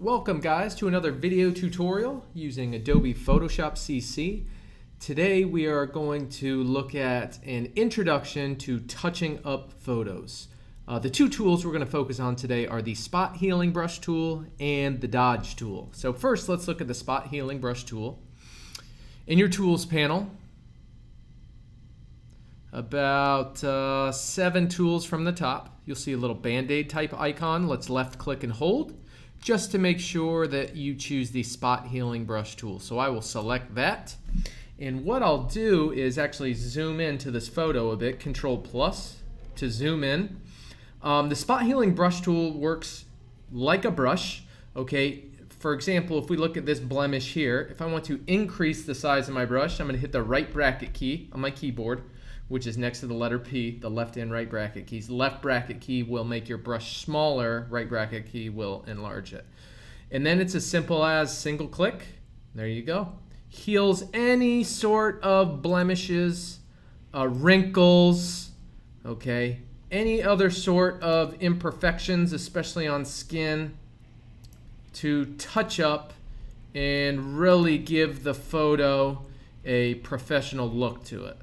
Welcome guys to another video tutorial using Adobe Photoshop CC. Today we are going to look at an introduction to touching up photos. The two tools we're going to focus on today are the Spot Healing Brush tool and the Dodge tool. So first let's look at the Spot Healing Brush tool. In your tools panel, about 7 tools from the top, you'll see a little band-aid type icon. Let's left click and hold, just to make sure that you choose the Spot Healing Brush tool. So I will select that. And what I'll do is actually zoom into this photo a bit, Control plus to zoom in. The Spot Healing Brush tool works like a brush. Okay, for example, if we look at this blemish here, if I want to increase the size of my brush, I'm going to hit the right bracket key on my keyboard, which is next to the letter P, the left and right bracket keys. Left bracket key will make your brush smaller, right bracket key will enlarge it. And then it's as simple as single click. There you go. Heals any sort of blemishes, wrinkles, okay, any other sort of imperfections, especially on skin, to touch up and really give the photo a professional look to it.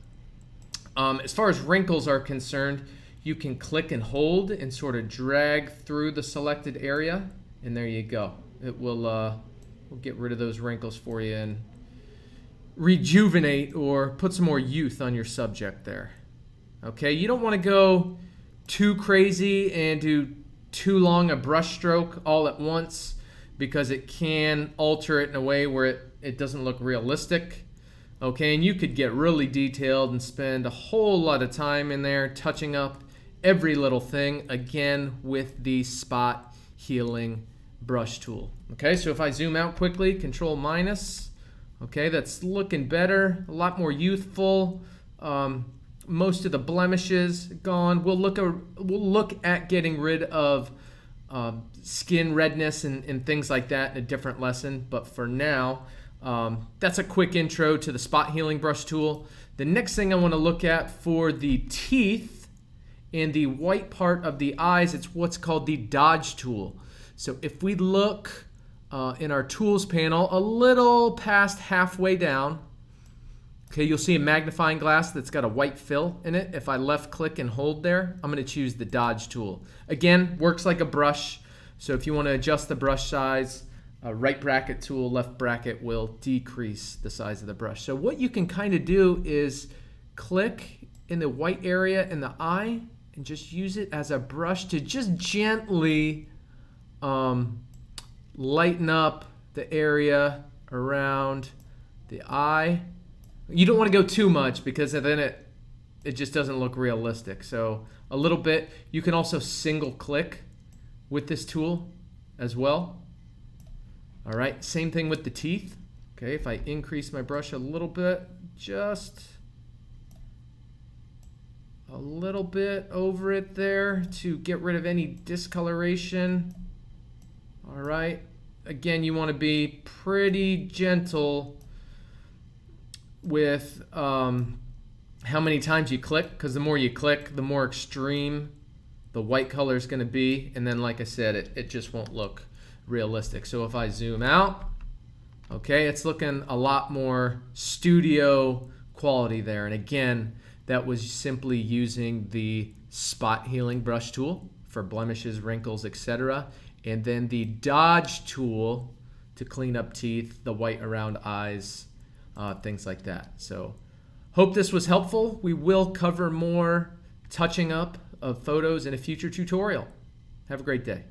As far as wrinkles are concerned, you can click and hold and sort of drag through the selected area, and there you go. It will get rid of those wrinkles for you and rejuvenate or put some more youth on your subject there. Okay, you don't want to go too crazy and do too long a brush stroke all at once, because it can alter it in a way where it doesn't look realistic. Okay, and you could get really detailed and spend a whole lot of time in there touching up every little thing, again with the Spot Healing Brush tool. Okay, so if I zoom out quickly, Control minus, okay, that's looking better, a lot more youthful. Most of the blemishes gone. We'll look at getting rid of skin redness and things like that in a different lesson, but for now, that's a quick intro to the Spot Healing Brush tool. The next thing I want to look at for the teeth and the white part of the eyes, it's what's called the Dodge tool. So if we look in our tools panel a little past halfway down, okay, you'll see a magnifying glass that's got a white fill in it. If I left click and hold there, I'm going to choose the Dodge tool. Again, works like a brush. So if you want to adjust the brush size, right bracket tool, left bracket will decrease the size of the brush. So what you can kind of do is click in the white area in the eye and just use it as a brush to just gently lighten up the area around the eye. You don't want to go too much, because then it just doesn't look realistic. So a little bit. You can also single click with this tool as well. All right, same thing with the teeth. Okay, if I increase my brush a little bit, just a little bit over it there to get rid of any discoloration. All right, again, you want to be pretty gentle with how many times you click, because the more you click, the more extreme the white color is going to be, and then like I said, it just won't look realistic. So if I zoom out, okay, it's looking a lot more studio quality there. And again, that was simply using the Spot Healing Brush tool for blemishes, wrinkles, etc. And then the Dodge tool to clean up teeth, the white around eyes, things like that. So hope this was helpful. We will cover more touching up of photos in a future tutorial. Have a great day.